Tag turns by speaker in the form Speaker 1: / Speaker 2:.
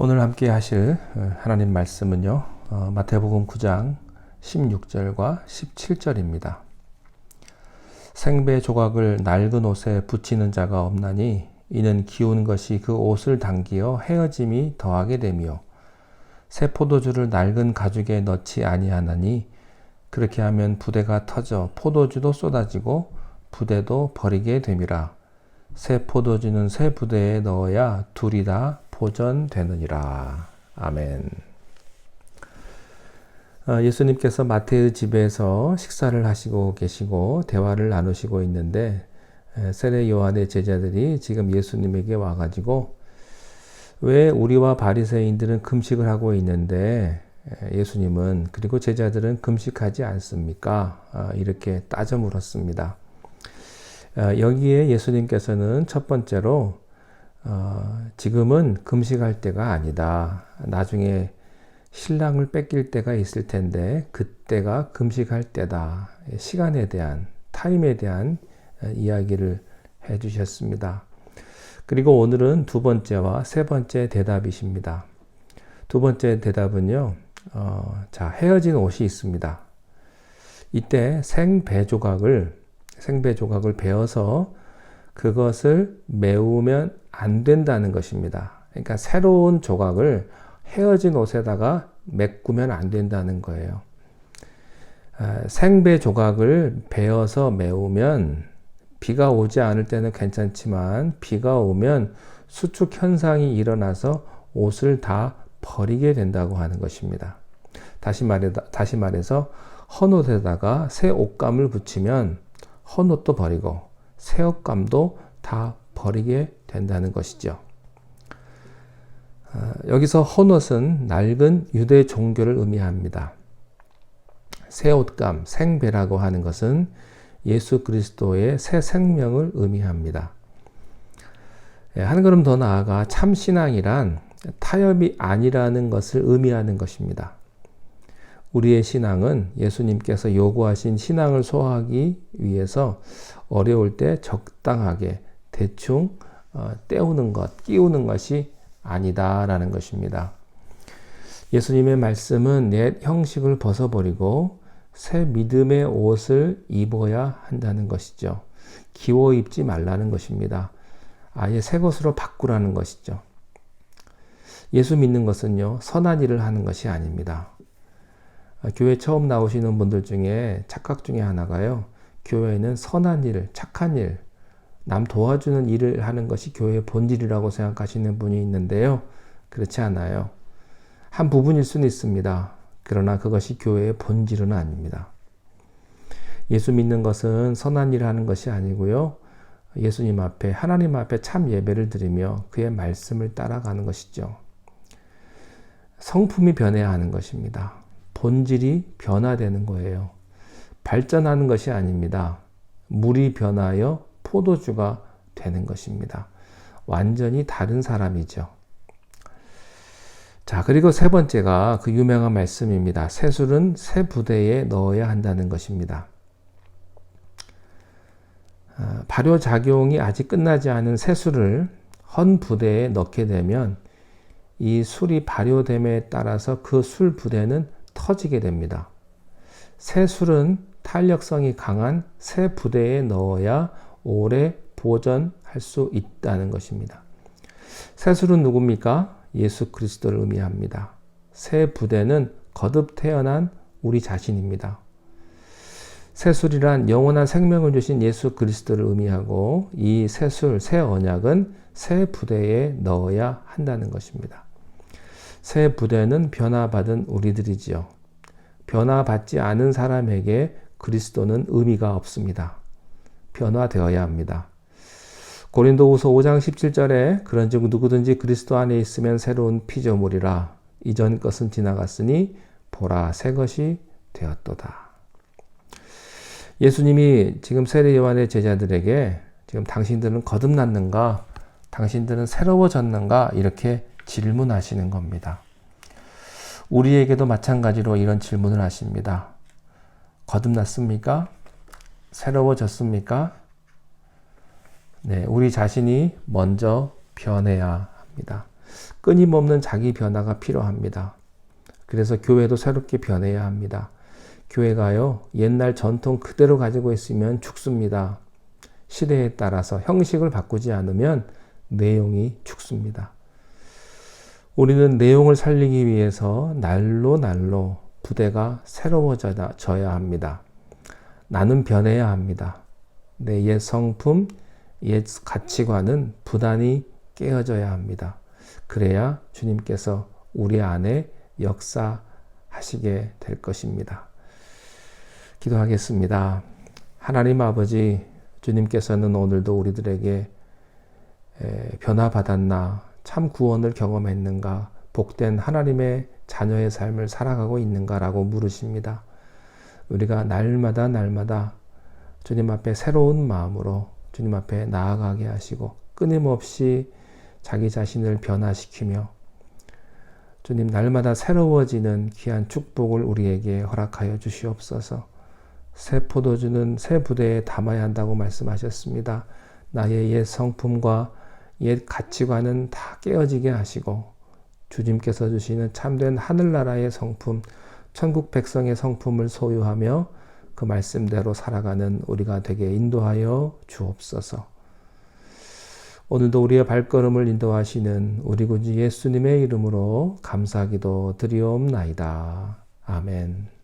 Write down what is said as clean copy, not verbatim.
Speaker 1: 오늘 함께 하실 하나님 말씀은요, 마태복음 9장 16절과 17절입니다. 생배 조각을 낡은 옷에 붙이는 자가 없나니 이는 기운 것이 그 옷을 당기어 헤어짐이 더하게 되며 새 포도주를 낡은 가죽에 넣지 아니하나니 그렇게 하면 부대가 터져 포도주도 쏟아지고 부대도 버리게 됨이라. 새 포도주는 새 부대에 넣어야 둘이 다 보전되느니라. 아멘. 예수님께서 마태의 집에서 식사를 하시고 계시고 대화를 나누시고 있는데 세례 요한의 제자들이 지금 예수님에게 와가지고 왜 우리와 바리새인들은 금식을 하고 있는데 예수님은 그리고 제자들은 금식하지 않습니까? 이렇게 따져 물었습니다. 여기에 예수님께서는 첫 번째로 지금은 금식할 때가 아니다. 나중에 신랑을 뺏길 때가 있을 텐데 그때가 금식할 때다. 시간에 대한, 타임에 대한 이야기를 해주셨습니다. 그리고 오늘은 두 번째와 세 번째 대답이십니다. 두 번째 대답은요, 헤어진 옷이 있습니다. 이때 생배 조각을 베어서 그것을 메우면 안 된다는 것입니다. 그러니까 새로운 조각을 헤어진 옷에다가 메꾸면 안 된다는 거예요. 생배 조각을 베어서 메우면 비가 오지 않을 때는 괜찮지만 비가 오면 수축 현상이 일어나서 옷을 다 버리게 된다고 하는 것입니다. 다시 말해서 헌 옷에다가 새 옷감을 붙이면 헌 옷도 버리고 새 옷감도 다 버리게 된다는 것이죠. 여기서 헌 옷은 낡은 유대 종교를 의미합니다. 새 옷감, 생배라고 하는 것은 예수 그리스도의 새 생명을 의미합니다. 한 걸음 더 나아가 참 신앙이란 타협이 아니라는 것을 의미하는 것입니다. 우리의 신앙은 예수님께서 요구하신 신앙을 소화하기 위해서 어려울 때 적당하게 대충 때우는 것, 끼우는 것이 아니다라는 것입니다. 예수님의 말씀은 옛 형식을 벗어버리고 새 믿음의 옷을 입어야 한다는 것이죠. 기워 입지 말라는 것입니다. 아예 새 것으로 바꾸라는 것이죠. 예수 믿는 것은요, 선한 일을 하는 것이 아닙니다. 교회 처음 나오시는 분들 중에 착각 중에 하나가요, 교회는 선한 일, 착한 일, 남 도와주는 일을 하는 것이 교회의 본질이라고 생각하시는 분이 있는데요. 그렇지 않아요. 한 부분일 수는 있습니다. 그러나 그것이 교회의 본질은 아닙니다. 예수 믿는 것은 선한 일을 하는 것이 아니고요. 예수님 앞에, 하나님 앞에 참 예배를 드리며 그의 말씀을 따라가는 것이죠. 성품이 변해야 하는 것입니다. 본질이 변화되는 거예요. 발전하는 것이 아닙니다. 물이 변하여 포도주가 되는 것입니다. 완전히 다른 사람이죠. 자, 그리고 세 번째가 그 유명한 말씀입니다. 새술은 새 부대에 넣어야 한다는 것입니다. 발효작용이 아직 끝나지 않은 새술을 헌 부대에 넣게 되면 이 술이 발효됨에 따라서 그 술 부대는 터지게 됩니다. 새 술은 탄력성이 강한 새 부대에 넣어야 오래 보존할 수 있다는 것입니다. 새 술은 누굽니까? 예수 그리스도를 의미합니다. 새 부대는 거듭 태어난 우리 자신입니다. 새 술이란 영원한 생명을 주신 예수 그리스도를 의미하고 이 새 술, 새 언약은 새 부대에 넣어야 한다는 것입니다. 새 부대는 변화받은 우리들이지요. 변화받지 않은 사람에게 그리스도는 의미가 없습니다. 변화되어야 합니다. 고린도후서 5장 17절에 그런즉 누구든지 그리스도 안에 있으면 새로운 피조물이라 이전 것은 지나갔으니 보라 새 것이 되었도다. 예수님이 지금 세례 요한의 제자들에게 지금 당신들은 거듭났는가? 당신들은 새로워졌는가? 이렇게 질문하시는 겁니다. 우리에게도 마찬가지로 이런 질문을 하십니다. 거듭났습니까? 새로워졌습니까? 네, 우리 자신이 먼저 변해야 합니다. 끊임없는 자기 변화가 필요합니다. 그래서 교회도 새롭게 변해야 합니다. 교회가요, 옛날 전통 그대로 가지고 있으면 죽습니다. 시대에 따라서 형식을 바꾸지 않으면 내용이 죽습니다. 우리는 내용을 살리기 위해서 날로 날로 부대가 새로워져야 합니다. 나는 변해야 합니다. 내 옛 성품, 옛 가치관은 부단히 깨어져야 합니다. 그래야 주님께서 우리 안에 역사하시게 될 것입니다. 기도하겠습니다. 하나님 아버지, 주님께서는 오늘도 우리들에게 변화받았나, 참 구원을 경험했는가, 복된 하나님의 자녀의 삶을 살아가고 있는가라고 물으십니다. 우리가 날마다 주님 앞에 새로운 마음으로 주님 앞에 나아가게 하시고 끊임없이 자기 자신을 변화시키며 주님 날마다 새로워지는 귀한 축복을 우리에게 허락하여 주시옵소서. 새 포도주는 새 부대에 담아야 한다고 말씀하셨습니다. 나의 옛 성품과 옛 가치관은 다 깨어지게 하시고 주님께서 주시는 참된 하늘나라의 성품, 천국 백성의 성품을 소유하며 그 말씀대로 살아가는 우리가 되게 인도하여 주옵소서. 오늘도 우리의 발걸음을 인도하시는 우리 구주 예수님의 이름으로 감사기도 드리옵나이다. 아멘.